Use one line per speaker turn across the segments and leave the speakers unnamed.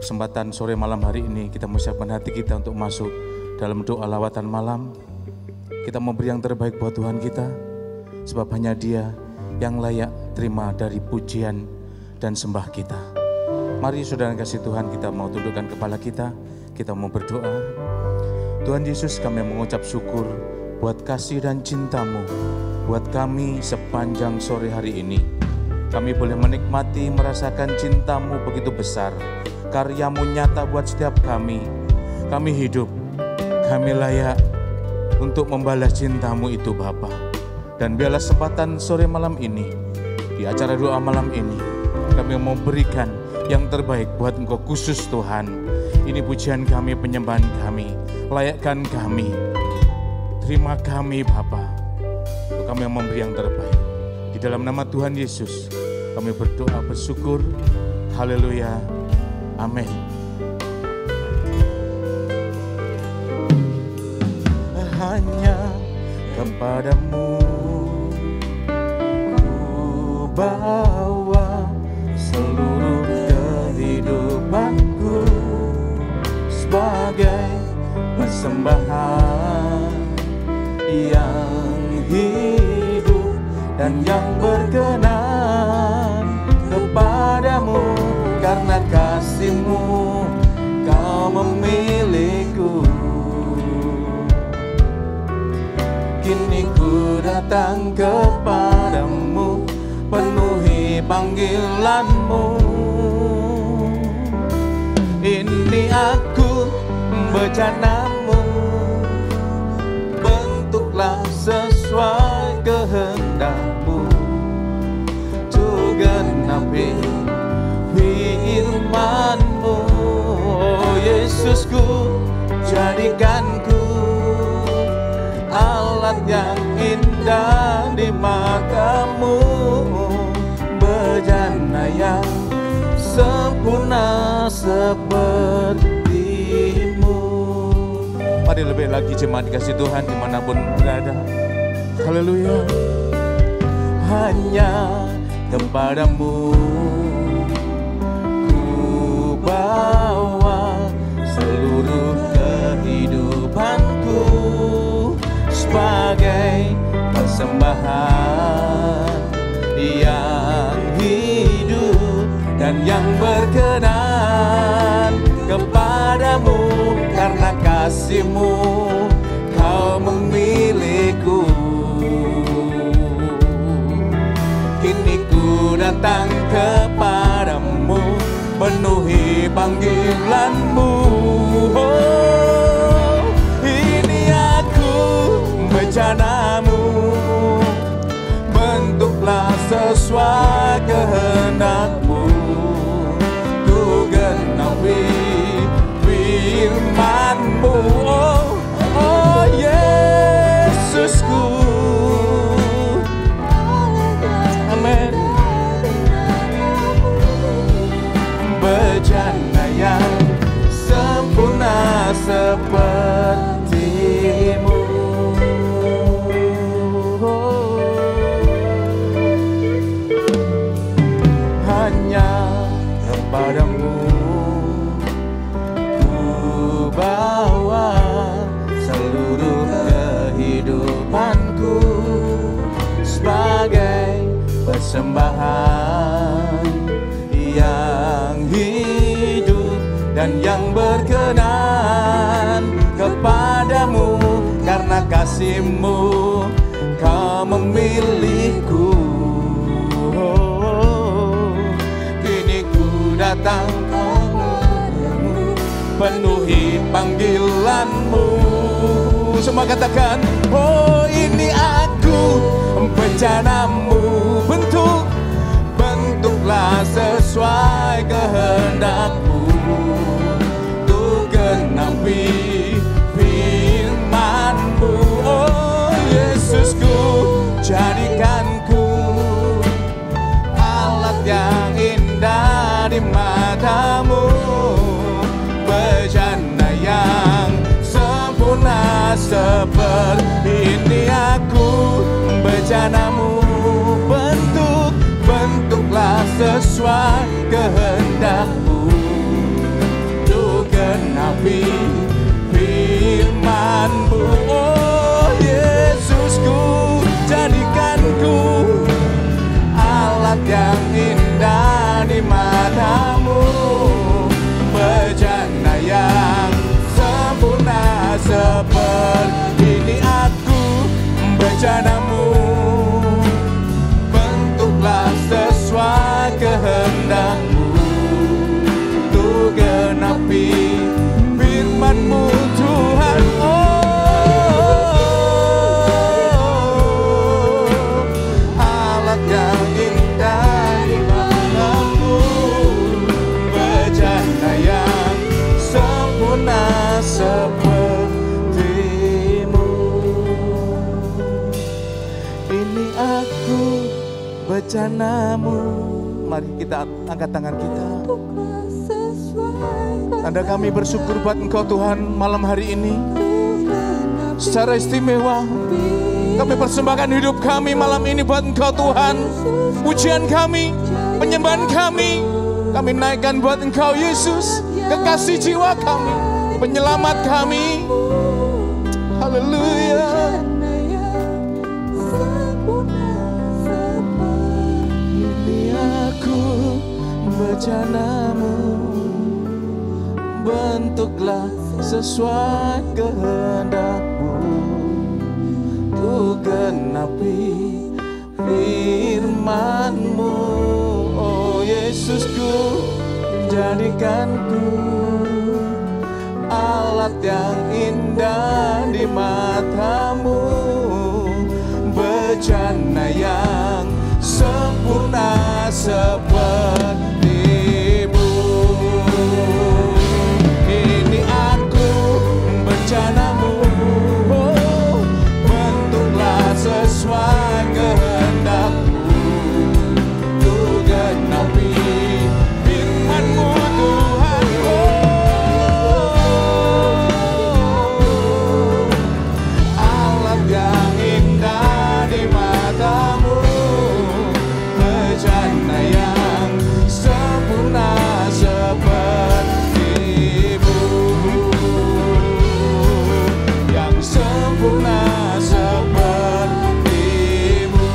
kesempatan sore malam hari ini kita menyiapkan hati kita untuk masuk dalam doa lawatan malam. Kita memberi yang terbaik buat Tuhan kita, sebab hanya Dia yang layak terima dari pujian dan sembah kita. Mari saudara kasih Tuhan, kita mau tundukkan kepala kita mau berdoa. Tuhan Yesus, kami mengucap syukur buat kasih dan cinta-Mu buat kami sepanjang sore hari ini. Kami boleh menikmati, merasakan cinta-Mu begitu besar. Karya-Mu nyata buat setiap kami. Kami hidup, kami layak untuk membalas cinta-Mu itu Bapa. Dan biarlah kesempatan sore malam ini, di acara doa malam ini, kami mau berikan yang terbaik buat Engkau khusus Tuhan. Ini pujian kami, penyembahan kami, layakkan kami. Terima kami Bapa, kami yang memberi yang terbaik. Di dalam nama Tuhan Yesus, kami berdoa bersyukur. Haleluya. Amin. Hanya kepadamu ku bawa seluruh kehidupanku sebagai persembahan yang hidup dan yang berkenan kepadamu. Karena kasih-Mu Kau memilihku. Kini ku datang kepadamu, penuhi panggilan-Mu. Ini aku bejana-Mu, bentuklah sesuai kehendak-Mu. Ku genapi firman-Mu, oh Yesusku, jadikanku alat yang indah di mata-Mu, bejana yang sempurna seperti-Mu. Mari lebih lagi jemaat dikasih Tuhan dimanapun berada. Haleluya. Hanya kepadamu ku bawa seluruh kehidupanku sebagai persembahan yang hidup dan yang berkenan kepadamu. Karena kasih-Mu Kau memilihku. Kini ku datang kepadamu, penuhi panggilan-Mu. Oh, ini aku bejana-Mu, bentuklah sesuai kehendak-Mu. Ku genapi firman-Mu, oh Yesusku. Amin. Bejana yang sempurna seperti-Mu. Hanya kepadamu ku bawa seluruh kehidupanku sebagai persembahan yang hidup dan yang berkenan kepadamu. Karena kasih-Mu Kau memilihku. Kini ku datang kepadamu, penuhi panggilan-Mu. Semua katakan, oh ini aku bejana-Mu, bentuklah sesuai kehendak-Mu. Ku genapi firman-Mu, oh Yesusku, jadikanku alat yang indah di mata-Mu, bejana yang sempurna seperti ini. Aku bejana-Mu, bentuklah sesuai kehendak-Mu. bejana-Mu, bentuklah sesuai kehendak-Mu, untuk genapi firman-Mu Tuhan. Alat yang indah di mata-Mu, bejana yang sempurna seperti-Mu. Ini aku bejana-Mu. Mari kita angkat tangan kita. Tanda kami bersyukur buat Engkau Tuhan malam hari ini. Secara istimewa kami persembahkan hidup kami malam ini buat Engkau Tuhan. Pujian kami, penyembahan kami naikkan buat Engkau Yesus, kekasih jiwa kami, penyelamat kami. Haleluya. Ini aku bejana-Mu, bentuklah sesuai kehendak-Mu, untuk genapi firman-Mu. Oh Yesusku, jadikanku alat yang indah di mata-Mu, bejana yang sempurna seperti-Mu. Ini aku bejana-Mu, oh, bentuklah sesuai kehendak-Mu, untuk genapi firman-Mu Tuhan. Alat yang indah di mata-Mu, bejana yang sempurna seperti-Mu, yang sempurna seperti-Mu,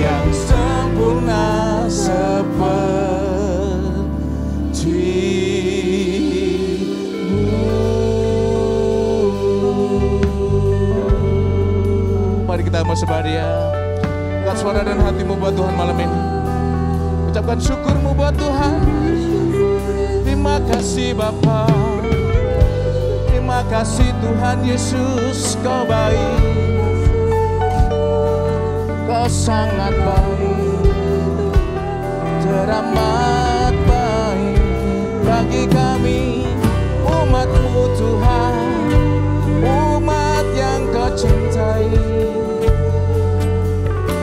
yang sempurna seperti-Mu. Mari kita bersembah Dia. Angkat suara dan hatimu buat Tuhan malam ini. Ucapkan syukurmu buat Tuhan. Terima kasih Bapa, terima kasih Tuhan Yesus, Kau baik, Kau sangat baik, teramat baik bagi kami umat-Mu Tuhan, umat yang Kau cintai,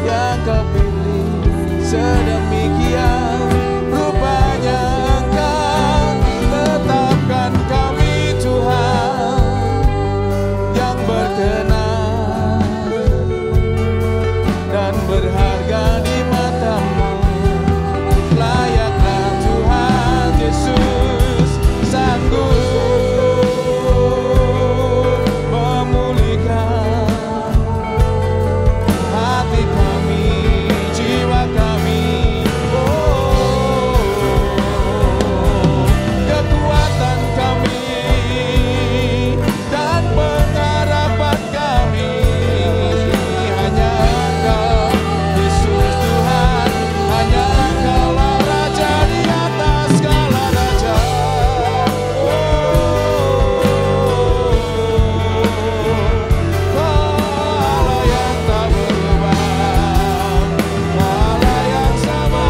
yang Kau pilih sedemikian rupanya. Engkau tetapkan kami Tuhan, yang berkenan dan berharga di mata-Mu. Layaklah Tuhan Yesus sanggup memulihkan hati kami, jiwa kami. Kekuatan kami dan pengharapan kami hanya Engkau Yesus Tuhan, hanya Engkaulah Raja di atas segala raja. Allah yang tak berubah, Allah yang sama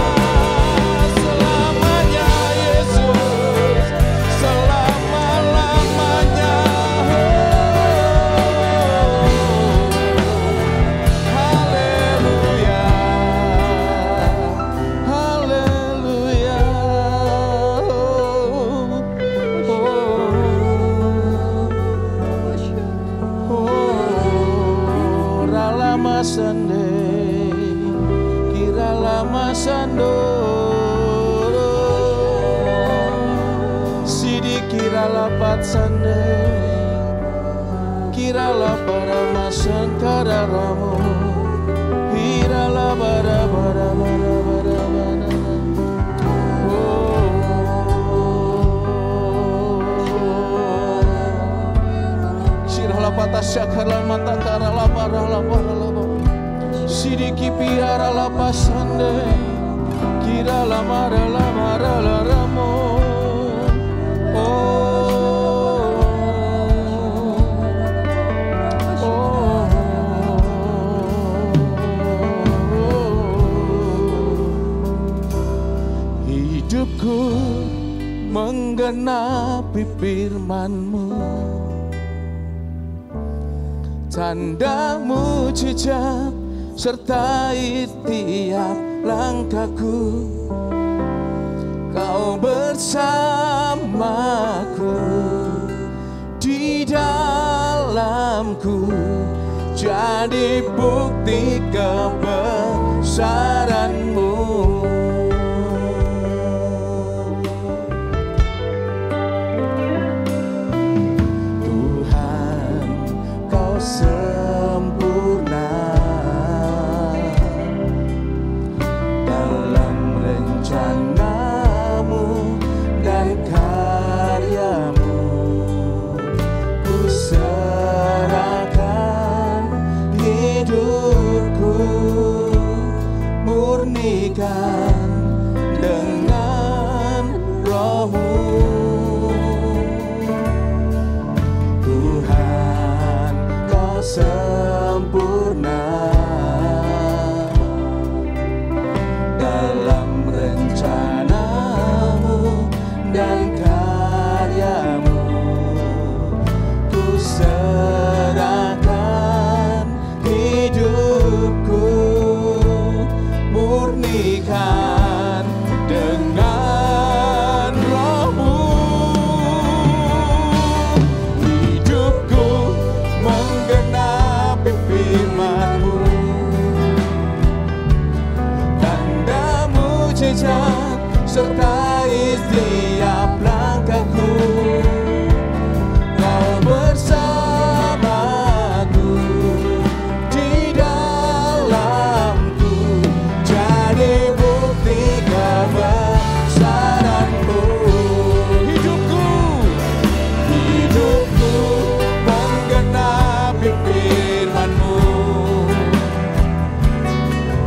selamanya, Yesus, selama-lamanya. Haleluya, haleluya. Ralama sande, kiralama sandoro, sidi kiralapat sande, kirala parama sankara ramo, kirala bara bara bara bara bara. Shirala patasya karama pasande kira lamara ramo. Hidupku menggenapi firman-Mu, tanda mujizat sertai tiap langkahku. Kau bersamaku di dalamku, jadi bukti kebesaran-Mu. Tuhan, Kau sempurna dalam rencana-Mu dan karya-Mu. Ku serahkan hidupku, murnikan dengan Roh-Mu. Tuhan, Kau sempurna dalam rencana-Mu dan karya-Mu. Ku serahkan hidupku, murnikan dengan Roh-Mu. Hidupku menggenapi firman-Mu, tanda mujizat sertai setiap langkahku. Kau bersamaku di dalamku, jadi bukti kebesaran-Mu. Hidupku menggenapi firman-Mu,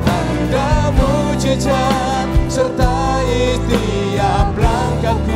tanda mujizat sertai tiap langkahku.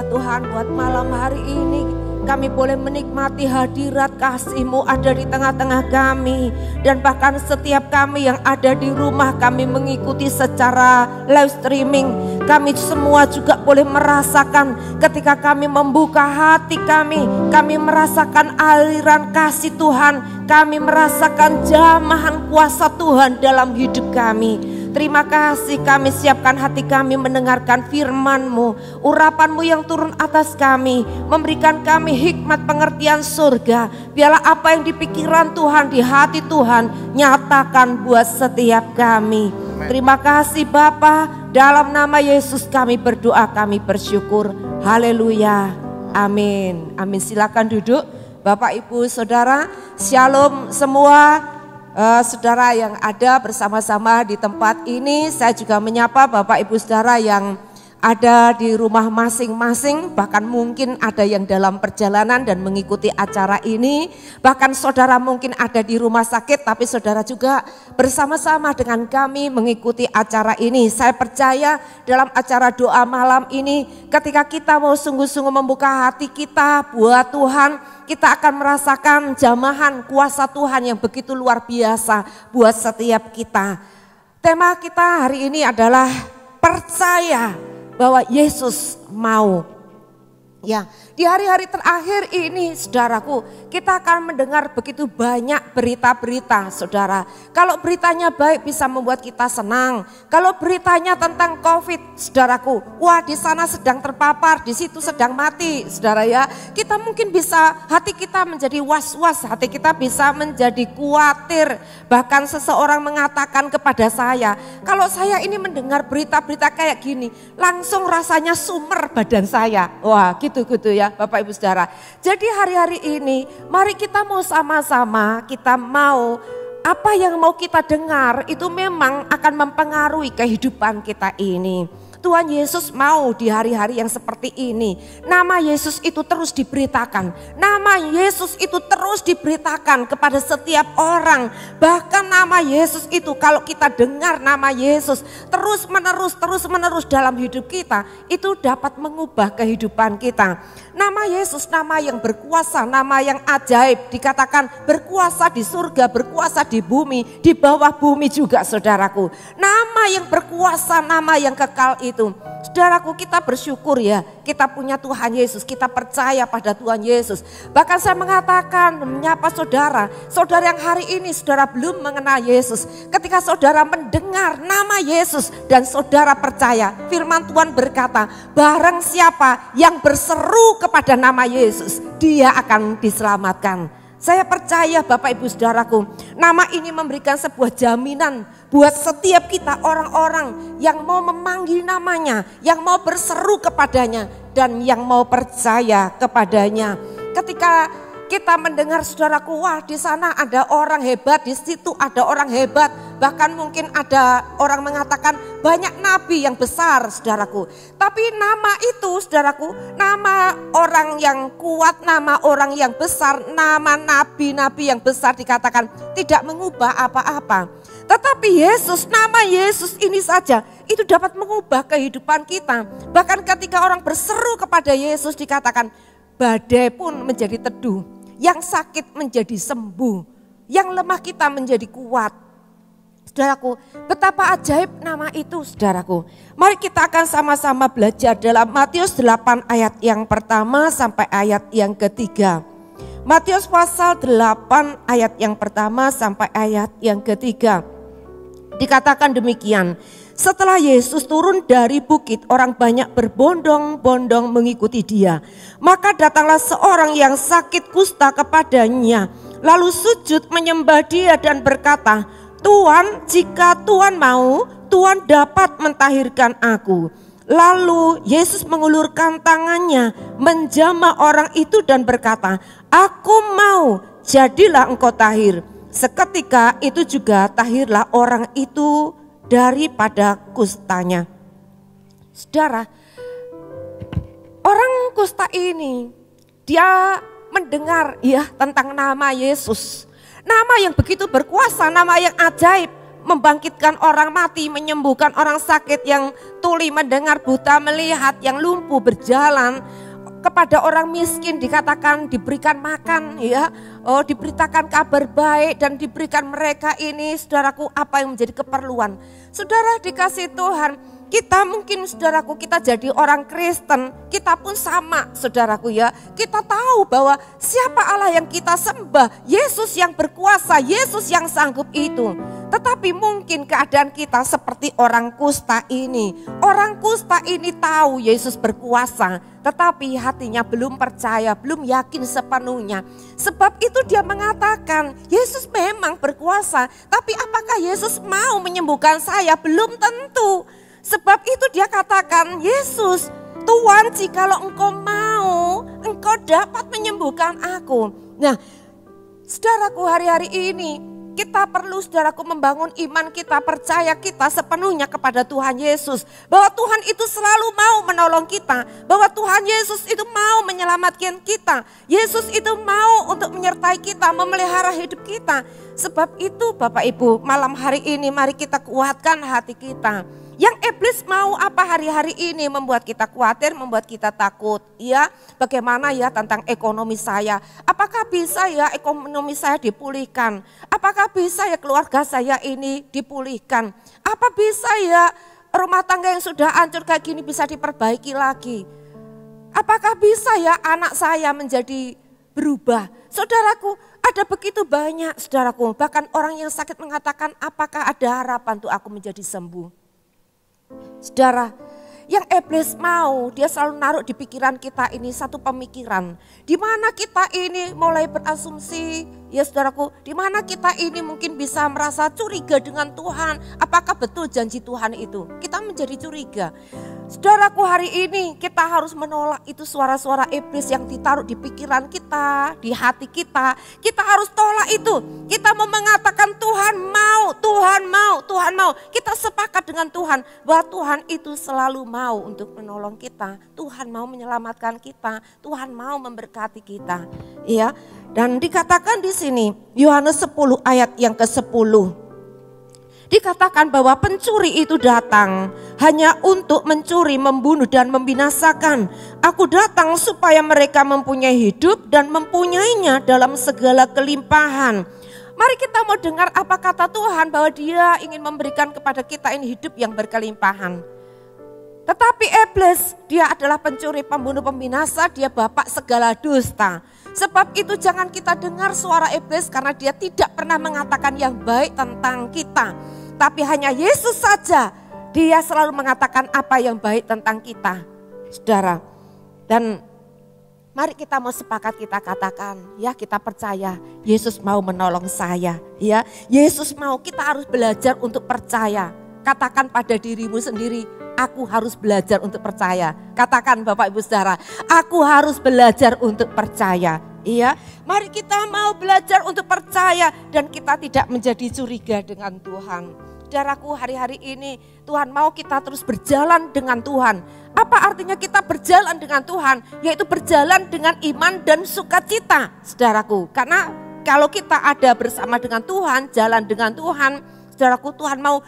Tuhan, buat malam hari ini kami boleh menikmati hadirat kasih-Mu ada di tengah-tengah kami. Dan bahkan setiap kami yang ada di rumah, kami mengikuti secara live streaming. Kami semua juga boleh merasakan ketika kami membuka hati kami merasakan aliran kasih Tuhan. Kami merasakan jamahan kuasa Tuhan dalam hidup kami. Terima kasih, kami siapkan hati kami mendengarkan firman-Mu, urapan-Mu yang turun atas kami, memberikan kami hikmat pengertian surga. Biarlah apa yang di pikiran Tuhan, di hati Tuhan, nyatakan buat setiap kami. Terima kasih Bapa, dalam nama Yesus kami berdoa, kami bersyukur. Haleluya, amin. Amin. Silakan duduk Bapak Ibu Saudara. Shalom semua. Saudara yang ada bersama-sama di tempat ini, saya juga menyapa Bapak Ibu Saudara yang ada di rumah masing-masing, bahkan mungkin ada yang dalam perjalanan dan mengikuti acara ini, bahkan saudara mungkin ada di rumah sakit, tapi saudara juga bersama-sama dengan kami mengikuti acara ini. Saya percaya dalam acara doa malam ini, ketika kita mau sungguh-sungguh membuka hati kita buat Tuhan, kita akan merasakan jamahan kuasa Tuhan yang begitu luar biasa buat setiap kita. Tema kita hari ini adalah percaya bahwa Yesus mau. Ya, di hari-hari terakhir ini saudaraku, kita akan mendengar begitu banyak berita-berita saudara. Kalau beritanya baik bisa membuat kita senang. Kalau beritanya tentang COVID saudaraku, wah di sana sedang terpapar, di situ sedang mati saudara ya. Kita mungkin bisa, hati kita menjadi was-was, hati kita bisa menjadi khawatir. Bahkan seseorang mengatakan kepada saya, kalau saya ini mendengar berita-berita kayak gini, langsung rasanya sumer badan saya. Wah gitu ya Bapak Ibu Saudara. Jadi hari-hari ini mari kita mau sama-sama, kita mau apa yang mau kita dengar itu memang akan mempengaruhi kehidupan kita ini. Tuhan Yesus mau di hari-hari yang seperti ini, nama Yesus itu terus diberitakan. Nama Yesus itu terus diberitakan kepada setiap orang. Bahkan nama Yesus itu kalau kita dengar nama Yesus terus menerus dalam hidup kita, itu dapat mengubah kehidupan kita. Nama Yesus nama yang berkuasa, nama yang ajaib, dikatakan berkuasa di surga, berkuasa di bumi, di bawah bumi juga saudaraku. Nama yang berkuasa, nama yang kekal itu. Saudaraku, kita bersyukur ya, kita punya Tuhan Yesus, kita percaya pada Tuhan Yesus. Bahkan saya mengatakan, menyapa saudara yang hari ini saudara belum mengenal Yesus. Ketika saudara mendengar nama Yesus dan saudara percaya, firman Tuhan berkata, barang siapa yang berseru kepada nama Yesus, dia akan diselamatkan. Saya percaya Bapak Ibu Saudaraku, nama ini memberikan sebuah jaminan buat setiap kita orang-orang yang mau memanggil namanya, yang mau berseru kepadanya, dan yang mau percaya kepadanya. Ketika kita mendengar saudaraku, wah di sana ada orang hebat, di situ ada orang hebat. Bahkan mungkin ada orang mengatakan banyak nabi yang besar saudaraku. Tapi nama itu saudaraku, nama orang yang kuat, nama orang yang besar, nama nabi-nabi yang besar dikatakan tidak mengubah apa-apa. Tetapi Yesus, nama Yesus ini saja itu dapat mengubah kehidupan kita. Bahkan ketika orang berseru kepada Yesus dikatakan badai pun menjadi teduh, yang sakit menjadi sembuh, yang lemah kita menjadi kuat. Saudaraku, betapa ajaib nama itu saudaraku. Mari kita akan sama-sama belajar dalam Matius 8 ayat yang pertama sampai ayat yang ketiga. Matius pasal 8 ayat yang pertama sampai ayat yang ketiga. Dikatakan demikian, setelah Yesus turun dari bukit, orang banyak berbondong-bondong mengikuti dia. Maka datanglah seorang yang sakit kusta kepadanya, lalu sujud menyembah dia dan berkata, Tuhan, jika Tuhan mau, Tuhan dapat mentahirkan aku. Lalu Yesus mengulurkan tangannya, menjamah orang itu dan berkata, aku mau, jadilah engkau tahir. Seketika itu juga tahirlah orang itu daripada kustanya. Saudara, orang kusta ini dia mendengar ya tentang nama Yesus. Nama yang begitu berkuasa, nama yang ajaib, membangkitkan orang mati, menyembuhkan orang sakit, yang tuli mendengar, buta melihat, yang lumpuh berjalan. Kepada orang miskin dikatakan diberikan makan, ya, diberitakan kabar baik dan diberikan mereka ini, saudaraku, apa yang menjadi keperluan. Saudara dikasih Tuhan, kita mungkin, saudaraku, kita jadi orang Kristen, kita pun sama, saudaraku, ya. Kita tahu bahwa siapa Allah yang kita sembah, Yesus yang berkuasa, Yesus yang sanggup itu. Tetapi mungkin keadaan kita seperti orang kusta ini. Orang kusta ini tahu Yesus berkuasa, tetapi hatinya belum percaya, belum yakin sepenuhnya. Sebab itu dia mengatakan, Yesus memang berkuasa, tapi apakah Yesus mau menyembuhkan saya? Belum tentu. Sebab itu dia katakan, Yesus, Tuhan, jikalau engkau mau, engkau dapat menyembuhkan aku. Nah, saudaraku, hari-hari ini kita perlu, saudaraku, membangun iman kita, percaya kita sepenuhnya kepada Tuhan Yesus. Bahwa Tuhan itu selalu mau menolong kita. Bahwa Tuhan Yesus itu mau menyelamatkan kita. Yesus itu mau untuk menyertai kita, memelihara hidup kita. Sebab itu Bapak Ibu, malam hari ini mari kita kuatkan hati kita. Yang iblis mau apa hari-hari ini? Membuat kita khawatir, membuat kita takut. Ya, bagaimana ya tentang ekonomi saya? Apakah bisa ya ekonomi saya dipulihkan? Apakah bisa ya keluarga saya ini dipulihkan? Apa bisa ya rumah tangga yang sudah hancur kayak gini bisa diperbaiki lagi? Apakah bisa ya anak saya menjadi berubah? Saudaraku, ada begitu banyak, saudaraku. Bahkan orang yang sakit mengatakan, apakah ada harapan untuk aku menjadi sembuh? Saudara, yang iblis mau, dia selalu naruh di pikiran kita ini satu pemikiran. Di mana kita ini mulai berasumsi, ya saudaraku, di mana kita ini mungkin bisa merasa curiga dengan Tuhan. Apakah betul janji Tuhan itu? Kita menjadi curiga. Saudaraku, hari ini kita harus menolak itu suara-suara iblis yang ditaruh di pikiran kita, di hati kita. Kita harus tolak itu. Kita mau mengatakan Tuhan mau, Tuhan mau, Tuhan mau. Kita sepakat dengan Tuhan bahwa Tuhan itu selalu mau untuk menolong kita. Tuhan mau menyelamatkan kita. Tuhan mau memberkati kita. Iya. Dan dikatakan di sini Yohanes 10 ayat yang ke-10. Dikatakan bahwa pencuri itu datang hanya untuk mencuri, membunuh dan membinasakan. Aku datang supaya mereka mempunyai hidup dan mempunyainya dalam segala kelimpahan. Mari kita mau dengar apa kata Tuhan, bahwa Dia ingin memberikan kepada kita ini hidup yang berkelimpahan. Tetapi iblis, dia adalah pencuri, pembunuh, pembinasa, dia bapak segala dusta. Sebab itu jangan kita dengar suara iblis, karena dia tidak pernah mengatakan yang baik tentang kita. Tapi hanya Yesus saja, dia selalu mengatakan apa yang baik tentang kita, saudara. Dan mari kita mau sepakat, kita katakan, ya kita percaya Yesus mau menolong saya. Ya, Yesus mau, kita harus belajar untuk percaya. Katakan pada dirimu sendiri, aku harus belajar untuk percaya. Katakan Bapak Ibu Saudara, aku harus belajar untuk percaya. Iya, mari kita mau belajar untuk percaya dan kita tidak menjadi curiga dengan Tuhan. Saudaraku, hari-hari ini Tuhan mau kita terus berjalan dengan Tuhan. Apa artinya kita berjalan dengan Tuhan? Yaitu berjalan dengan iman dan sukacita, saudaraku. Karena kalau kita ada bersama dengan Tuhan, jalan dengan Tuhan, saudaraku, Tuhan mau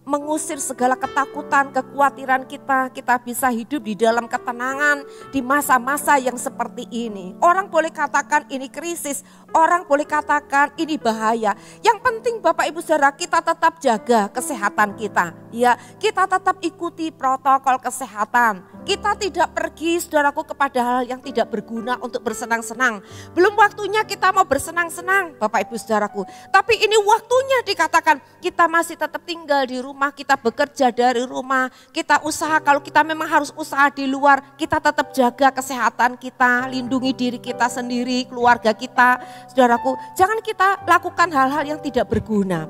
mengusir segala ketakutan, kekhawatiran kita. Kita bisa hidup di dalam ketenangan di masa-masa yang seperti ini. Orang boleh katakan ini krisis, orang boleh katakan ini bahaya. Yang penting Bapak Ibu Saudara, kita tetap jaga kesehatan kita. Ya, kita tetap ikuti protokol kesehatan. Kita tidak pergi, saudaraku, kepada hal yang tidak berguna untuk bersenang-senang. Belum waktunya kita mau bersenang-senang, Bapak Ibu Saudaraku. Tapi ini waktunya dikatakan kita masih tetap tinggal di rumah, kita bekerja dari rumah, kita usaha. Kalau kita memang harus usaha di luar, kita tetap jaga kesehatan kita, lindungi diri kita sendiri, keluarga kita. Saudaraku, jangan kita lakukan hal-hal yang tidak berguna.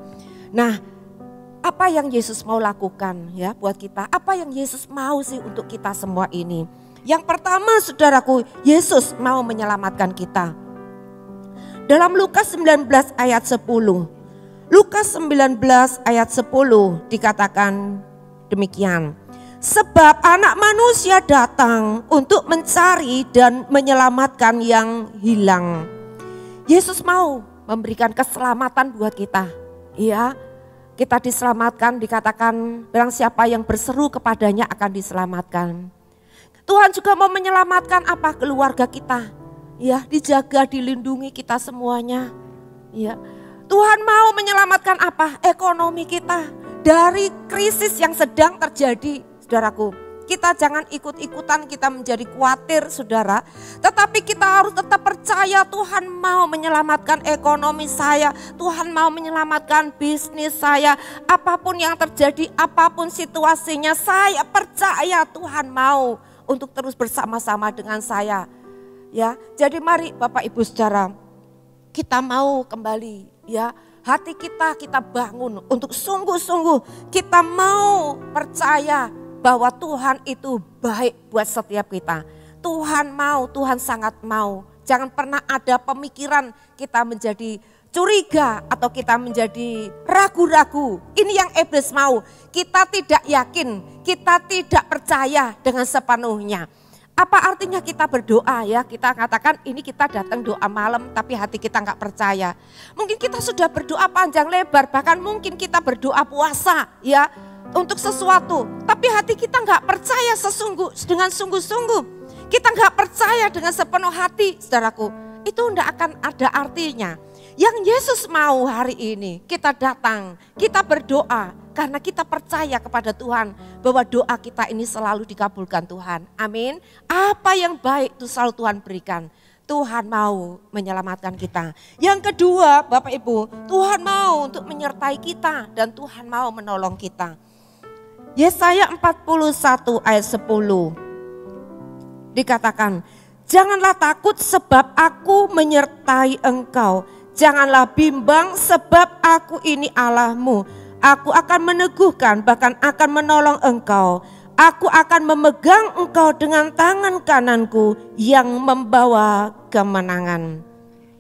Nah, apa yang Yesus mau lakukan ya buat kita? Apa yang Yesus mau sih untuk kita semua ini? Yang pertama, saudaraku, Yesus mau menyelamatkan kita. Dalam Lukas 19 ayat 10. Lukas 19 ayat 10 dikatakan demikian. Sebab anak manusia datang untuk mencari dan menyelamatkan yang hilang. Yesus mau memberikan keselamatan buat kita. Ya. kita diselamatkan, dikatakan barang siapa yang berseru kepadanya akan diselamatkan. Tuhan juga mau menyelamatkan apa? Keluarga kita. Ya, dijaga, dilindungi kita semuanya. Ya. Tuhan mau menyelamatkan apa? Ekonomi kita dari krisis yang sedang terjadi, saudaraku. Kita jangan ikut-ikutan, kita menjadi khawatir, saudara. Tetapi kita harus tetap percaya Tuhan mau menyelamatkan ekonomi saya. Tuhan mau menyelamatkan bisnis saya. Apapun yang terjadi, apapun situasinya, saya percaya Tuhan mau untuk terus bersama-sama dengan saya. Ya, jadi mari Bapak Ibu Saudara, kita mau kembali, ya, hati kita bangun untuk sungguh-sungguh kita mau percaya bahwa Tuhan itu baik buat setiap kita. Tuhan mau, Tuhan sangat mau. Jangan pernah ada pemikiran kita menjadi curiga atau kita menjadi ragu-ragu. Ini yang iblis mau. Kita tidak yakin, kita tidak percaya dengan sepenuhnya. Apa artinya kita berdoa ya? Kita katakan ini kita datang doa malam tapi hati kita nggak percaya. Mungkin kita sudah berdoa panjang lebar, bahkan mungkin kita berdoa puasa ya. Untuk sesuatu, tapi hati kita nggak percaya dengan sungguh-sungguh. Kita nggak percaya dengan sepenuh hati, saudaraku. Itu nggak akan ada artinya. Yang Yesus mau hari ini, kita datang, kita berdoa. Karena kita percaya kepada Tuhan bahwa doa kita ini selalu dikabulkan Tuhan. Amin. Apa yang baik itu selalu Tuhan berikan. Tuhan mau menyelamatkan kita. Yang kedua, Bapak Ibu, Tuhan mau untuk menyertai kita dan Tuhan mau menolong kita. Yesaya 41 ayat 10 dikatakan, janganlah takut sebab aku menyertai engkau. Janganlah bimbang sebab aku ini Allahmu. Aku akan meneguhkan bahkan akan menolong engkau. Aku akan memegang engkau dengan tangan kananku yang membawa kemenangan.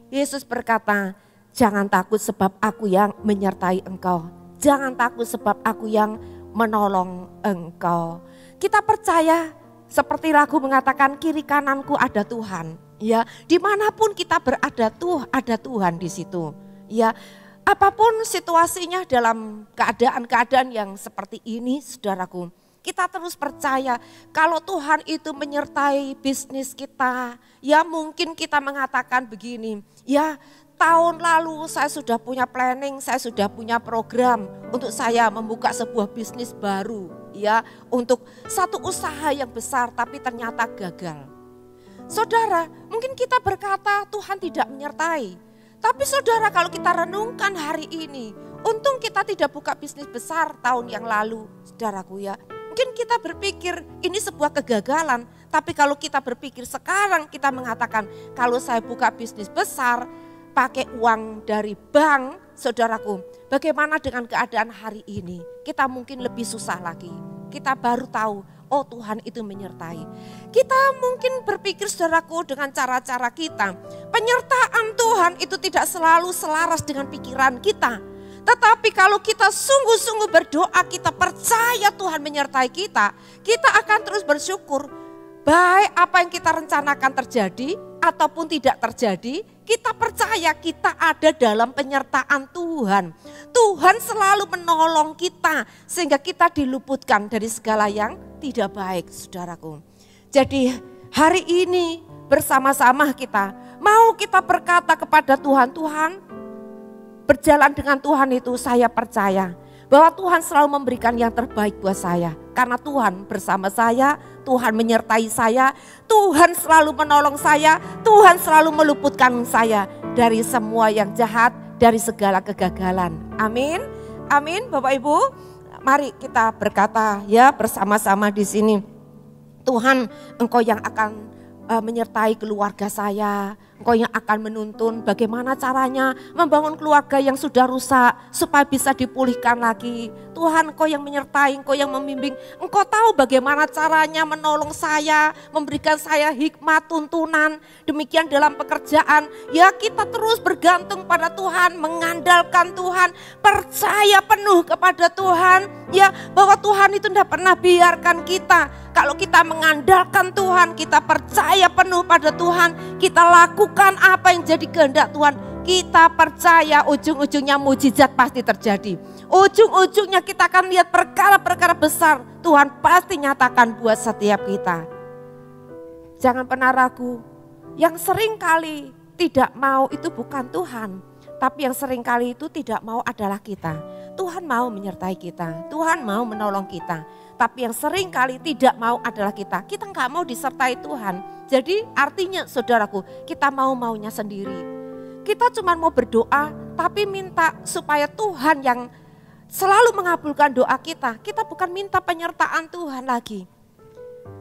Yesus berkata, jangan takut sebab aku yang menyertai engkau. Jangan takut sebab aku yang menolong engkau. Kita percaya seperti lagu mengatakan kiri kananku ada Tuhan. Ya, dimanapun kita berada ada Tuhan di situ. Ya, apapun situasinya dalam keadaan-keadaan yang seperti ini, saudaraku, kita terus percaya kalau Tuhan itu menyertai bisnis kita. Ya, mungkin kita mengatakan begini, ya. Tahun lalu saya sudah punya planning, saya sudah punya program untuk saya membuka sebuah bisnis baru, ya, untuk satu usaha yang besar tapi ternyata gagal. Saudara, mungkin kita berkata Tuhan tidak menyertai. Tapi saudara, kalau kita renungkan hari ini, untung kita tidak buka bisnis besar tahun yang lalu, saudaraku ya. Mungkin kita berpikir ini sebuah kegagalan, tapi kalau kita berpikir sekarang kita mengatakan kalau saya buka bisnis besar, pakai uang dari bank, saudaraku, bagaimana dengan keadaan hari ini? Kita mungkin lebih susah lagi. Kita baru tahu, oh Tuhan itu menyertai. Kita mungkin berpikir, saudaraku, dengan cara-cara kita. Penyertaan Tuhan itu tidak selalu selaras dengan pikiran kita. Tetapi kalau kita sungguh-sungguh berdoa, kita percaya Tuhan menyertai kita, kita akan terus bersyukur. Baik apa yang kita rencanakan terjadi ataupun tidak terjadi, kita percaya kita ada dalam penyertaan Tuhan. Tuhan selalu menolong kita sehingga kita diluputkan dari segala yang tidak baik, saudaraku. Jadi hari ini bersama-sama kita, mau kita berkata kepada Tuhan, Tuhan, berjalan dengan Tuhan itu saya percaya bahwa Tuhan selalu memberikan yang terbaik buat saya. Karena Tuhan bersama saya, Tuhan menyertai saya, Tuhan selalu menolong saya, Tuhan selalu meluputkan saya dari semua yang jahat, dari segala kegagalan. Amin, amin Bapak Ibu. Mari kita berkata ya bersama-sama di sini. Tuhan, Engkau yang akan menyertai keluarga saya. Engkau yang akan menuntun bagaimana caranya membangun keluarga yang sudah rusak supaya bisa dipulihkan lagi. Tuhan, Engkau yang menyertai, Engkau yang membimbing. Engkau tahu bagaimana caranya menolong saya, memberikan saya hikmat, tuntunan. Demikian dalam pekerjaan. Ya, kita terus bergantung pada Tuhan, mengandalkan Tuhan, percaya penuh kepada Tuhan. Ya, bahwa Tuhan itu tidak pernah biarkan kita. Kalau kita mengandalkan Tuhan, kita percaya penuh pada Tuhan, kita lakukan apa yang jadi kehendak Tuhan, kita percaya ujung-ujungnya mujizat pasti terjadi. Ujung-ujungnya kita akan lihat perkara-perkara besar Tuhan pasti nyatakan buat setiap kita. Jangan pernah ragu. Yang sering kali tidak mau itu bukan Tuhan, tapi yang sering kali itu tidak mau adalah kita. Tuhan mau menyertai kita, Tuhan mau menolong kita. Tapi yang sering kali tidak mau adalah kita. Kita nggak mau disertai Tuhan. Jadi artinya saudaraku, kita mau-maunya sendiri. Kita cuma mau berdoa, tapi minta supaya Tuhan yang selalu mengabulkan doa kita. Kita bukan minta penyertaan Tuhan lagi.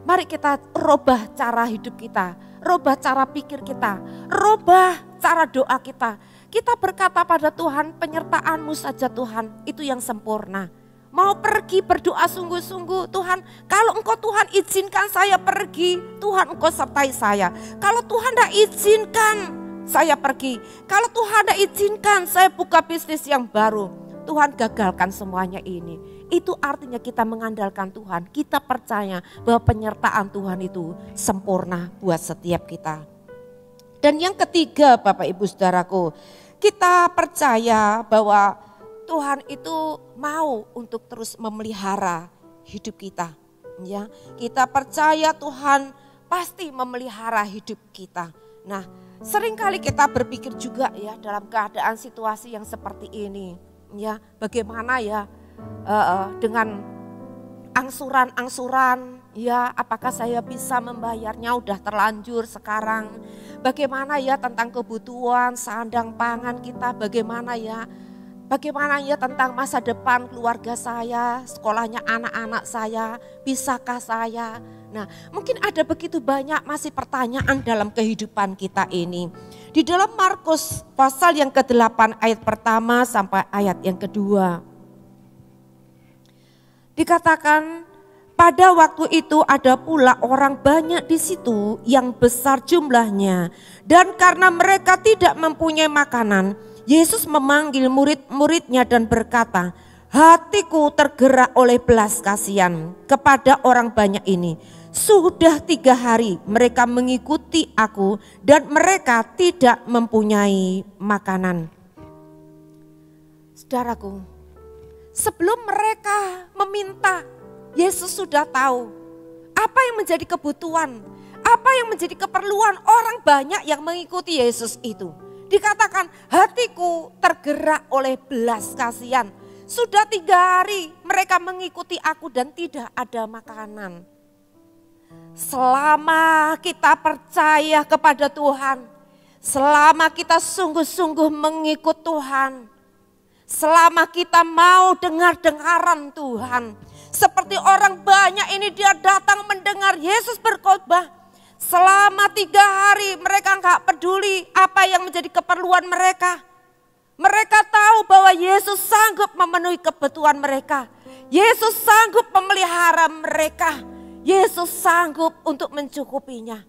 Mari kita robah cara hidup kita, robah cara pikir kita, robah cara doa kita. Kita berkata pada Tuhan, penyertaan-Mu saja Tuhan, itu yang sempurna. Mau pergi berdoa sungguh-sungguh, Tuhan kalau Engkau Tuhan izinkan saya pergi, Tuhan Engkau sertai saya. Kalau Tuhan tidak izinkan saya pergi, kalau Tuhan tidak izinkan saya buka bisnis yang baru, Tuhan gagalkan semuanya ini. Itu artinya kita mengandalkan Tuhan, kita percaya bahwa penyertaan Tuhan itu sempurna buat setiap kita. Dan yang ketiga Bapak Ibu Saudaraku, kita percaya bahwa Tuhan itu mau untuk terus memelihara hidup kita. Ya, kita percaya Tuhan pasti memelihara hidup kita. Nah, seringkali kita berpikir juga ya dalam keadaan situasi yang seperti ini. Ya, bagaimana ya dengan angsuran-angsuran, ya apakah saya bisa membayarnya udah terlanjur sekarang. Bagaimana ya tentang kebutuhan sandang pangan kita, bagaimana ya tentang masa depan keluarga saya, sekolahnya anak-anak saya, bisakah saya. Nah mungkin ada begitu banyak masih pertanyaan dalam kehidupan kita ini. Di dalam Markus pasal yang ke-8 ayat pertama sampai ayat yang kedua. Dikatakan pada waktu itu ada pula orang banyak di situ yang besar jumlahnya. Dan karena mereka tidak mempunyai makanan, Yesus memanggil murid-muridnya dan berkata, hatiku tergerak oleh belas kasihan kepada orang banyak ini. Sudah 3 hari mereka mengikuti aku dan mereka tidak mempunyai makanan. Saudaraku, sebelum mereka meminta, Yesus sudah tahu apa yang menjadi kebutuhan, apa yang menjadi keperluan orang banyak yang mengikuti Yesus itu. Dikatakan hatiku tergerak oleh belas kasihan. Sudah 3 hari mereka mengikuti aku dan tidak ada makanan. Selama kita percaya kepada Tuhan, selama kita sungguh-sungguh mengikut Tuhan, selama kita mau dengar-dengaran Tuhan, seperti orang banyak ini dia datang mendengar Yesus berkhotbah. Selama 3 hari mereka enggak peduli apa yang menjadi keperluan mereka. Mereka tahu bahwa Yesus sanggup memenuhi kebutuhan mereka. Yesus sanggup memelihara mereka. Yesus sanggup untuk mencukupinya.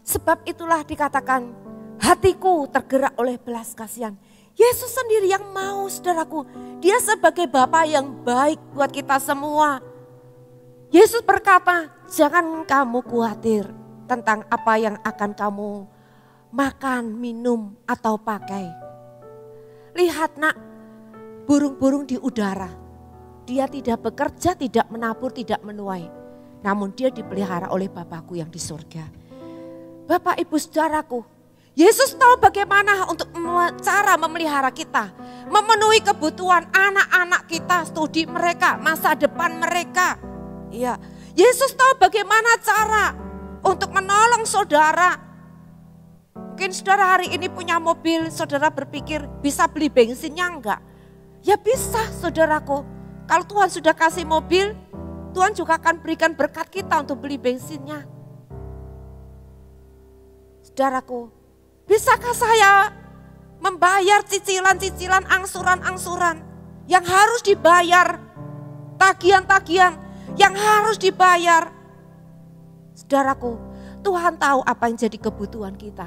Sebab itulah dikatakan hatiku tergerak oleh belas kasihan. Yesus sendiri yang mau saudaraku. Dia sebagai Bapa yang baik buat kita semua. Yesus berkata, jangan kamu khawatir tentang apa yang akan kamu makan, minum, atau pakai. Lihat nak, burung-burung di udara. Dia tidak bekerja, tidak menabur, tidak menuai. Namun dia dipelihara oleh Bapakku yang di surga. Bapak Ibu Saudaraku, Yesus tahu bagaimana untuk cara memelihara kita. Memenuhi kebutuhan anak-anak kita, studi mereka, masa depan mereka. Ya, Yesus tahu bagaimana cara untuk menolong saudara. Mungkin saudara hari ini punya mobil, saudara berpikir bisa beli bensinnya enggak? Ya bisa saudaraku. Kalau Tuhan sudah kasih mobil, Tuhan juga akan berikan berkat kita untuk beli bensinnya. Saudaraku, bisakah saya membayar cicilan-cicilan, angsuran-angsuran yang harus dibayar, tagihan-tagihan yang harus dibayar? Saudaraku, Tuhan tahu apa yang jadi kebutuhan kita.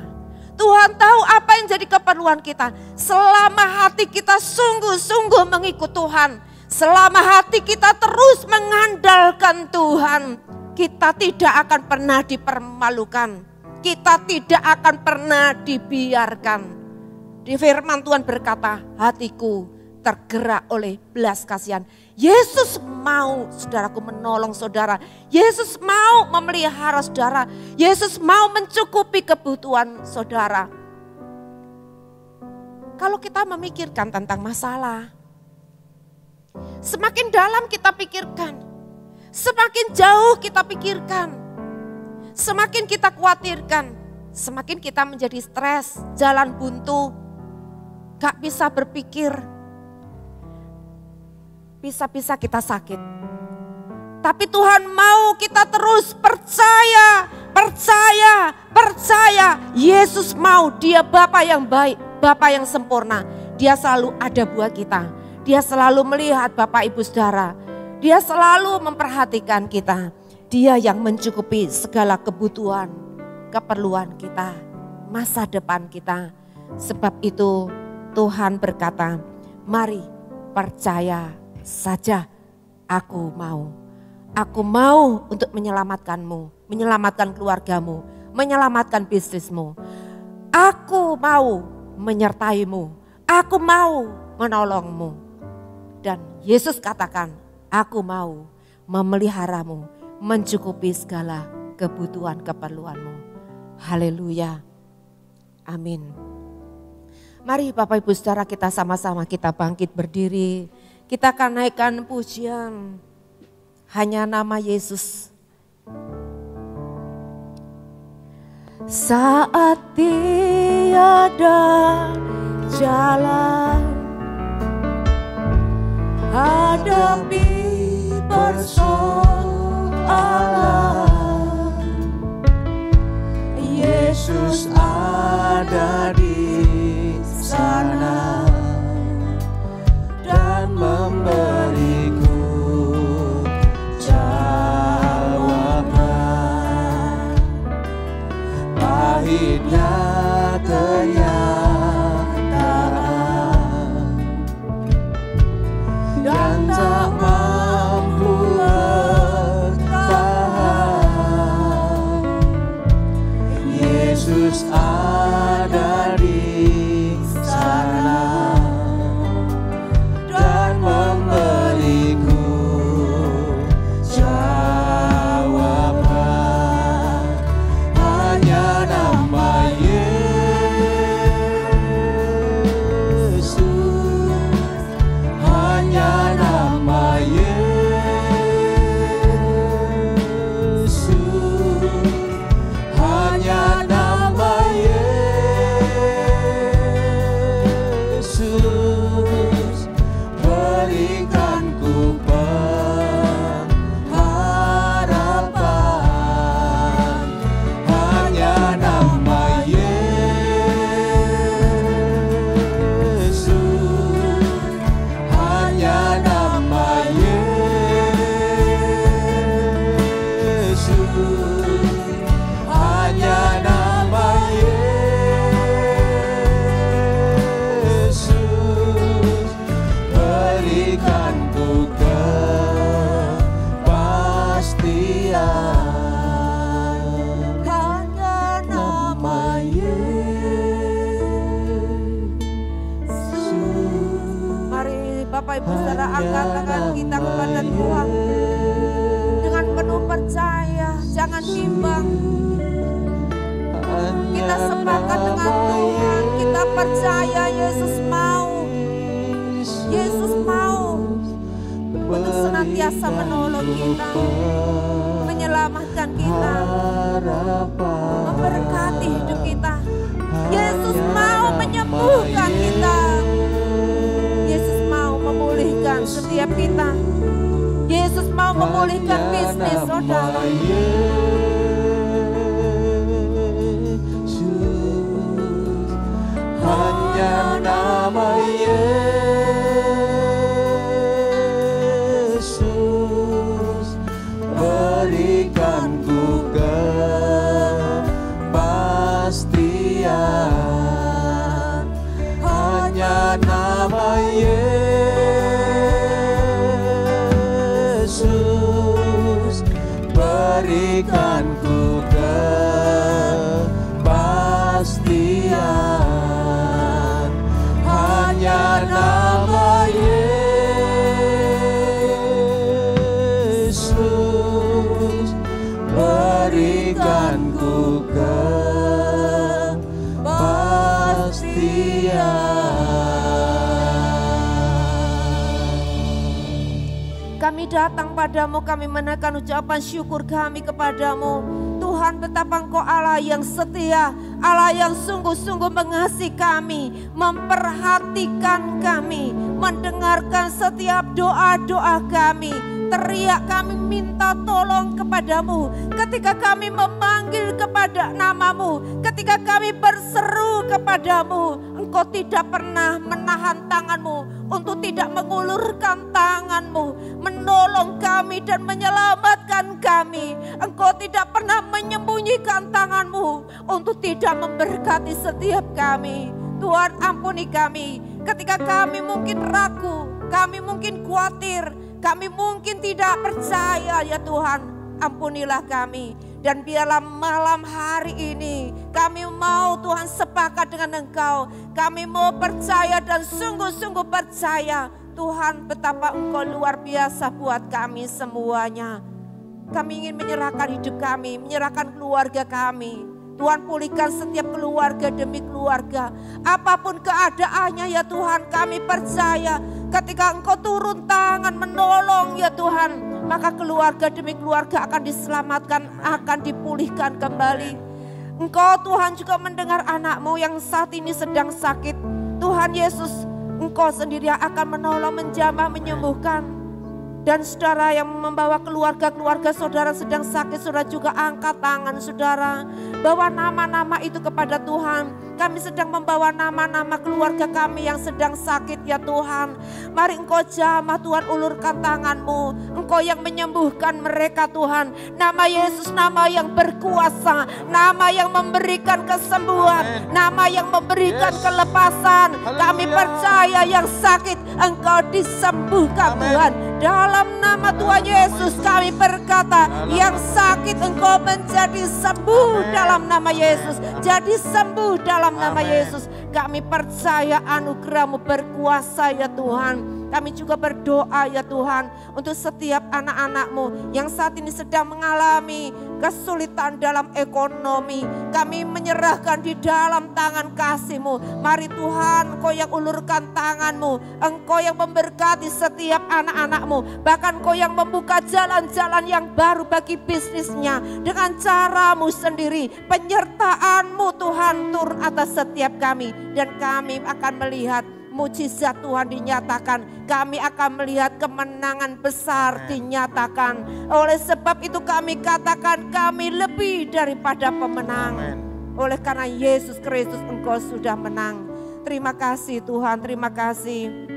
Tuhan tahu apa yang jadi keperluan kita. Selama hati kita sungguh-sungguh mengikut Tuhan, selama hati kita terus mengandalkan Tuhan, kita tidak akan pernah dipermalukan. Kita tidak akan pernah dibiarkan. Di firman Tuhan berkata, hatiku tergerak oleh belas kasihan. Yesus mau saudaraku menolong saudara. Yesus mau memelihara saudara. Yesus mau mencukupi kebutuhan saudara. Kalau kita memikirkan tentang masalah, semakin dalam kita pikirkan, semakin jauh kita pikirkan, semakin kita khawatirkan, semakin kita menjadi stres, jalan buntu, gak bisa berpikir, bisa-bisa kita sakit. Tapi Tuhan mau kita terus percaya. Yesus mau, Dia Bapa yang baik, Bapa yang sempurna. Dia selalu ada buat kita. Dia selalu melihat Bapak Ibu Saudara. Dia selalu memperhatikan kita. Dia yang mencukupi segala kebutuhan, keperluan kita, masa depan kita. Sebab itu Tuhan berkata, mari percaya saja, aku mau. Aku mau untuk menyelamatkanmu, menyelamatkan keluargamu, menyelamatkan bisnismu. Aku mau menyertaimu, aku mau menolongmu. Dan Yesus katakan, aku mau memeliharamu, mencukupi segala kebutuhan keperluanmu. Haleluya. Amin. Mari Bapak Ibu Saudara, kita sama-sama kita bangkit berdiri. Kita akan naikkan pujian hanya nama Yesus. Saat tiada jalan, hadapi persoalan, Yesus ada di sana dan memberiku jawaban. Pahitnya kenyataan dan tak mampu bertahan, Yesus ada di sana dan memberiku jawaban. Hanya nama Yesus, hanya nama Yesus, hanya nama Yesus, berikan ku pengharapan. Hanya nama Yesus, hanya nama Yesus, hanya nama Yesus, berikan ku kepastian. Hanya nama Yesus. Mari Bapak Ibu Saudara, angkat tangan kita kepada Tuhan dengan penuh percaya, jangan bimbang. Kita sepakat dengan Tuhan, kita percaya Yesus mau. Yesus mau untuk senantiasa menolong kita, menyelamatkan kita, memberkati hidup kita. Yesus mau menyembuhkan kita. Yesus mau memulihkan setiap kita. Yesus mau memulihkan bisnis saudara. Hanya nama Yesus, berikan ku kepastian. Hanya nama Yesus, berikan kami datang padamu, kami menaikkan ucapan syukur kami kepadamu. Tuhan, betapa Engkau Allah yang setia, Allah yang sungguh-sungguh mengasihi kami, memperhatikan kami, mendengarkan setiap doa-doa kami. Teriak kami minta tolong kepadamu ketika kami memanggil kepada namamu, ketika kami berseru kepadamu. Engkau tidak pernah menahan tanganmu untuk tidak mengulurkan tanganmu, menolong kami dan menyelamatkan kami. Engkau tidak pernah menyembunyikan tanganmu untuk tidak memberkati setiap kami. Tuhan, ampuni kami ketika kami mungkin ragu, kami mungkin khawatir, kami mungkin tidak percaya ya Tuhan. Ampunilah kami. Dan biarlah malam hari ini kami mau Tuhan sepakat dengan Engkau. Kami mau percaya dan sungguh-sungguh percaya Tuhan betapa Engkau luar biasa buat kami semuanya. Kami ingin menyerahkan hidup kami, menyerahkan keluarga kami. Tuhan, pulihkan setiap keluarga demi keluarga. Apapun keadaannya ya Tuhan, kami percaya ketika Engkau turun tangan menolong ya Tuhan, maka keluarga demi keluarga akan diselamatkan, akan dipulihkan kembali. Engkau Tuhan juga mendengar anak-Mu yang saat ini sedang sakit. Tuhan Yesus, Engkau sendiri akan menolong, menjamah, menyembuhkan. Dan saudara yang membawa keluarga-keluarga saudara sedang sakit, saudara juga angkat tangan saudara. Bawa nama-nama itu kepada Tuhan. Kami sedang membawa nama-nama keluarga kami yang sedang sakit ya Tuhan. Mari Engkau jamah Tuhan, ulurkan tangan-Mu. Engkau yang menyembuhkan mereka Tuhan. Nama Yesus, nama yang berkuasa. Nama yang memberikan kesembuhan. Nama yang memberikan kelepasan. Kami percaya yang sakit Engkau disembuhkan Tuhan. Dalam nama Tuhan Yesus kami berkata, yang sakit Engkau menjadi sembuh dalam nama Yesus. Jadi sembuh dalam nama Yesus. Kami percaya anugerah-Mu berkuasa ya Tuhan. Kami juga berdoa ya Tuhan untuk setiap anak-anak-Mu yang saat ini sedang mengalami kesulitan dalam ekonomi. Kami menyerahkan di dalam tangan kasih-Mu. Mari Tuhan, Engkau yang ulurkan tangan-Mu. Engkau yang memberkati setiap anak-anak-Mu. Bahkan Engkau yang membuka jalan-jalan yang baru bagi bisnisnya. Dengan cara-Mu sendiri. Penyertaan-Mu Tuhan turun atas setiap kami. Dan kami akan melihat mujizat Tuhan dinyatakan. Kami akan melihat kemenangan besar dinyatakan. Oleh sebab itu kami katakan kami lebih daripada pemenang. Oleh karena Yesus Kristus Engkau sudah menang. Terima kasih Tuhan, terima kasih.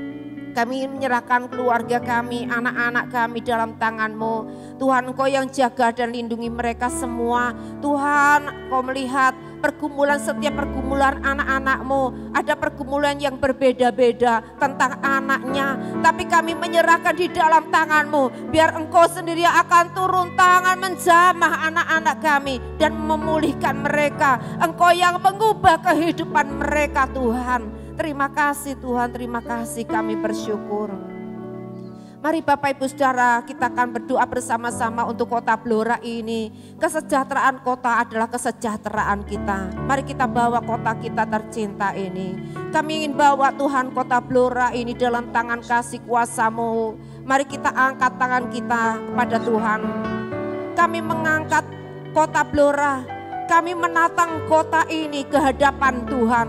Kami menyerahkan keluarga kami, anak-anak kami dalam tangan-Mu. Tuhan, Engkau yang jaga dan lindungi mereka semua. Tuhan, Engkau melihat pergumulan, setiap pergumulan anak-anak-Mu. Ada pergumulan yang berbeda-beda tentang anaknya. Tapi kami menyerahkan di dalam tangan-Mu. Biar Engkau sendiri akan turun tangan menjamah anak-anak kami. Dan memulihkan mereka. Engkau yang mengubah kehidupan mereka Tuhan. Terima kasih Tuhan, terima kasih, kami bersyukur. Mari Bapak Ibu Saudara, kita akan berdoa bersama-sama untuk kota Blora ini. Kesejahteraan kota adalah kesejahteraan kita. Mari kita bawa kota kita tercinta ini. Kami ingin bawa Tuhan kota Blora ini dalam tangan kasih kuasa-Mu. Mari kita angkat tangan kita kepada Tuhan. Kami mengangkat kota Blora. Kami menatang kota ini ke hadapan Tuhan.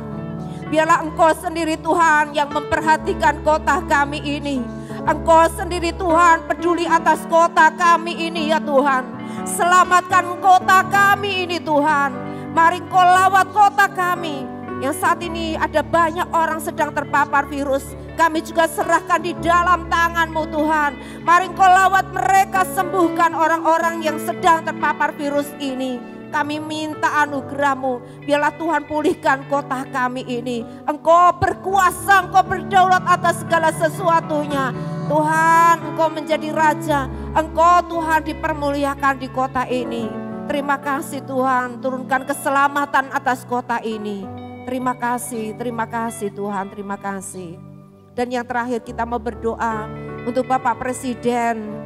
Biarlah Engkau sendiri Tuhan yang memperhatikan kota kami ini. Engkau sendiri Tuhan peduli atas kota kami ini ya Tuhan. Selamatkan kota kami ini Tuhan. Mari Engkau lawat kota kami. Yang saat ini ada banyak orang sedang terpapar virus. Kami juga serahkan di dalam tangan-Mu Tuhan. Mari Engkau lawat mereka, sembuhkan orang-orang yang sedang terpapar virus ini. Kami minta anugerah-Mu. Biarlah Tuhan pulihkan kota kami ini. Engkau berkuasa, Engkau berdaulat atas segala sesuatunya. Tuhan, Engkau menjadi Raja. Engkau Tuhan dipermuliakan di kota ini. Terima kasih Tuhan, turunkan keselamatan atas kota ini. Terima kasih Tuhan, terima kasih. Dan yang terakhir kita mau berdoa untuk Bapak Presiden,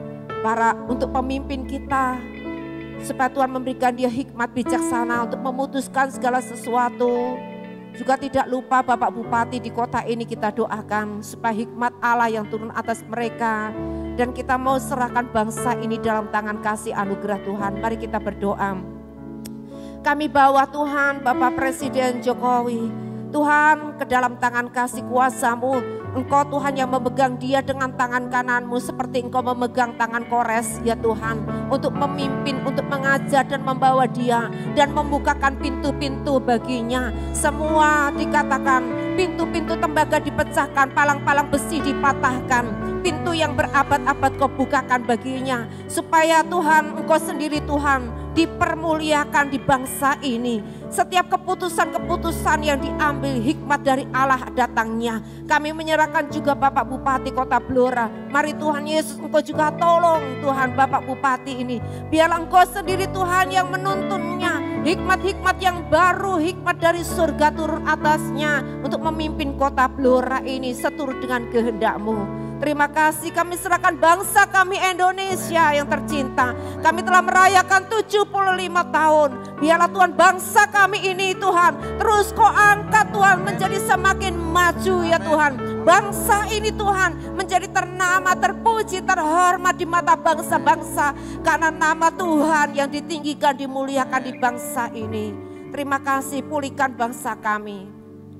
untuk pemimpin kita. Supaya Tuhan memberikan dia hikmat bijaksana untuk memutuskan segala sesuatu. Juga tidak lupa Bapak Bupati di kota ini kita doakan supaya hikmat Allah yang turun atas mereka. Dan kita mau serahkan bangsa ini dalam tangan kasih anugerah Tuhan. Mari kita berdoa. Kami bawa Tuhan Bapak Presiden Jokowi, Tuhan, ke dalam tangan kasih kuasa-Mu. Engkau Tuhan yang memegang dia dengan tangan kanan-Mu seperti Engkau memegang tangan Kores ya Tuhan. Untuk memimpin, untuk mengajar dan membawa dia dan membukakan pintu-pintu baginya. Semua dikatakan pintu-pintu tembaga dipecahkan, palang-palang besi dipatahkan. Pintu yang berabad-abad Kau bukakan baginya. Supaya Tuhan, Engkau sendiri Tuhan dipermuliakan di bangsa ini. Setiap keputusan-keputusan yang diambil hikmat dari Allah datangnya. Kami menyerahkan juga Bapak Bupati Kota Blora. Mari Tuhan Yesus, Engkau juga tolong Tuhan Bapak Bupati ini. Biarlah Engkau sendiri Tuhan yang menuntunnya. Hikmat-hikmat yang baru, hikmat dari surga turun atasnya. Untuk memimpin Kota Blora ini seturut dengan kehendak-Mu. Terima kasih, kami serahkan bangsa kami Indonesia yang tercinta. Kami telah merayakan 75 tahun. Biarlah Tuhan bangsa kami ini Tuhan terus Kau angkat Tuhan menjadi semakin maju ya Tuhan. Bangsa ini Tuhan menjadi ternama, terpuji, terhormat di mata bangsa-bangsa. Karena nama Tuhan yang ditinggikan, dimuliakan di bangsa ini. Terima kasih, pulihkan bangsa kami.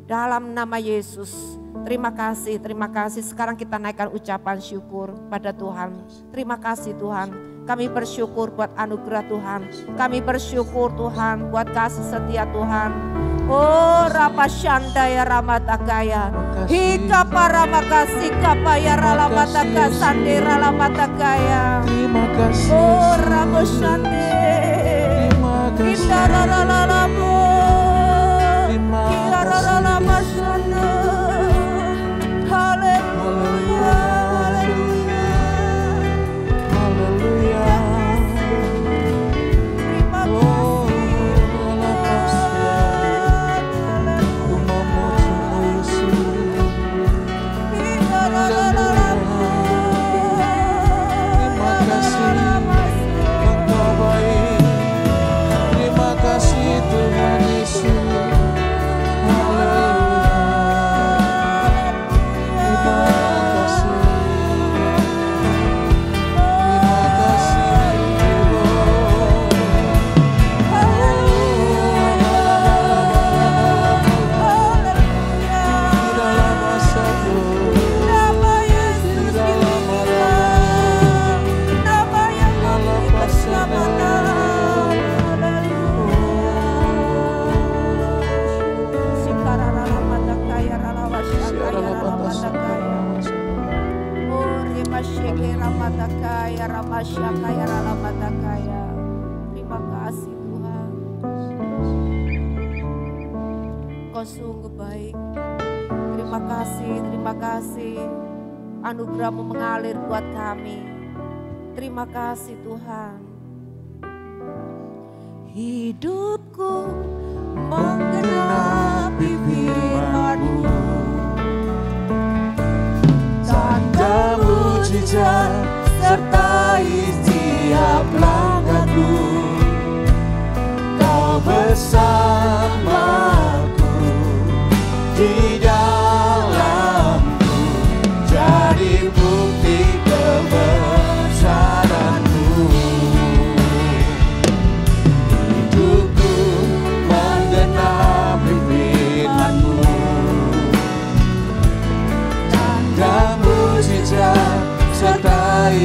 Dalam nama Yesus. Terima kasih, terima kasih. Sekarang kita naikkan ucapan syukur pada Tuhan. Terima kasih Tuhan. Kami bersyukur buat anugerah Tuhan. Kami bersyukur Tuhan buat kasih setia Tuhan. Oh Rapashanda ya Ramatakaya. Hika para makasih kapaya ralamataka sandera ralamatagaya.
Terima kasih.
Oh Ramoshande.
Terima kasih.
Kita ralalalamo.
Terima
Kita ralalamashanda. Haleluya, haleluya,
haleluya.
terima kasih. Engkau baik. Terima kasih Tuhan Yesus. Terima kasih Tuhan. Kau sungguh baik. Terima kasih. Anugerah-Mu mengalir buat kami. Terima kasih Tuhan. Hidupku menggenapi firman-Mu. Tanda mujizat sertai setiap langkahku. Kau bersamaku di dalamku, jadi bukti kebesaran-Mu. Hidupku menggenapi firman-Mu. Tanda mujizat sertai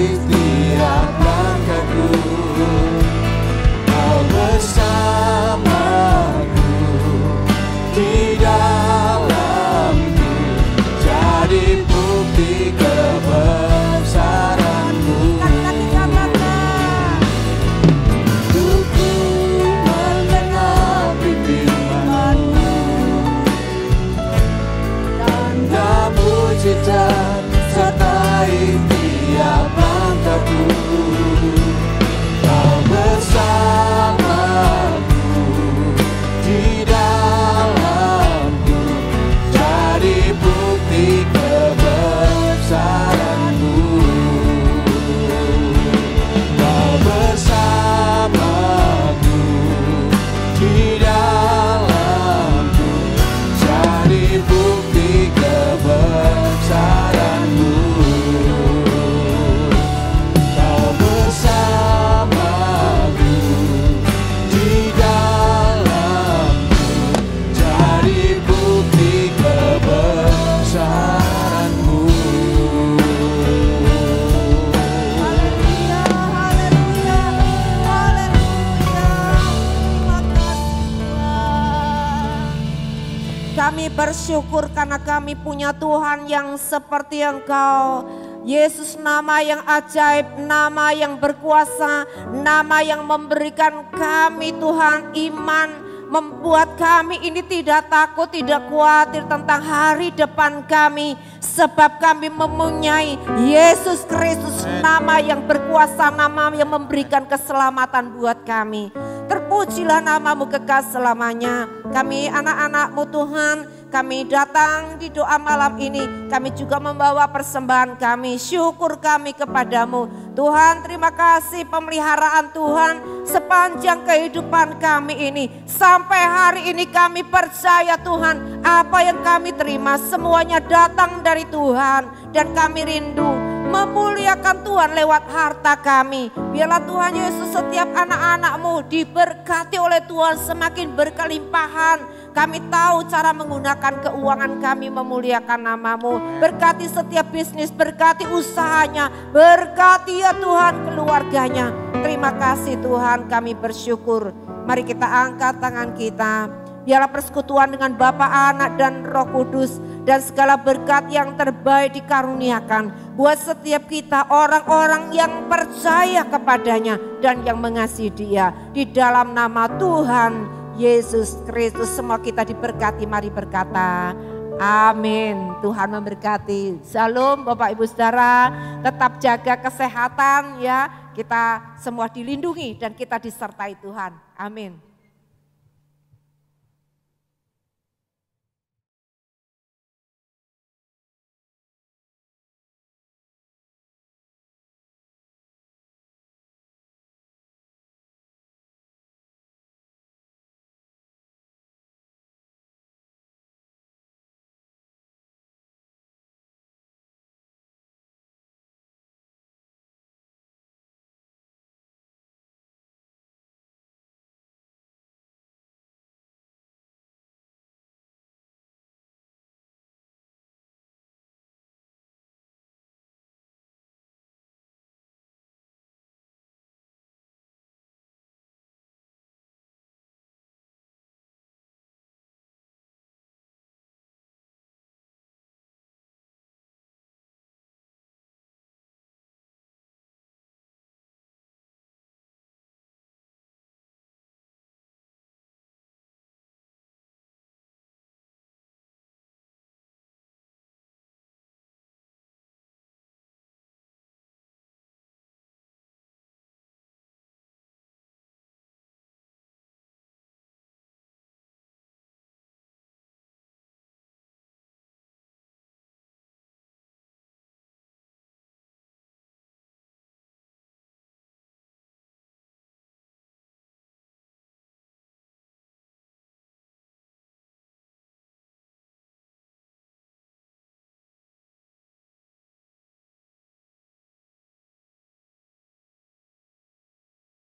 Kami bersyukur karena kami punya Tuhan yang seperti Engkau. Yesus, nama yang ajaib, nama yang berkuasa, nama yang memberikan kami Tuhan iman, membuat kami ini tidak takut, tidak khawatir tentang hari depan kami. Sebab kami mempunyai Yesus Kristus, nama yang berkuasa, nama yang memberikan keselamatan buat kami. Terpujilah namamu kekal selamanya. Kami anak-anakmu Tuhan, kami datang di doa malam ini. Kami juga membawa persembahan kami, syukur kami kepadamu. Tuhan, terima kasih pemeliharaan Tuhan sepanjang kehidupan kami ini. Sampai hari ini kami percaya Tuhan, apa yang kami terima semuanya datang dari Tuhan. Dan kami rindu memuliakan Tuhan lewat harta kami. Biarlah Tuhan Yesus setiap anak-anak-Mu diberkati oleh Tuhan semakin berkelimpahan. Kami tahu cara menggunakan keuangan kami memuliakan nama-Mu. Berkati setiap bisnis, berkati usahanya, berkati ya Tuhan keluarganya. Terima kasih Tuhan, kami bersyukur. Mari kita angkat tangan kita. Biarlah persekutuan dengan Bapa, Anak dan Roh Kudus dan segala berkat yang terbaik dikaruniakan buat setiap kita, orang-orang yang percaya kepadanya dan yang mengasihi Dia. Di dalam nama Tuhan Yesus Kristus semua kita diberkati. Mari berkata amin. Tuhan memberkati. Shalom Bapak Ibu Saudara, tetap jaga kesehatan ya. Kita semua dilindungi dan kita disertai Tuhan. Amin.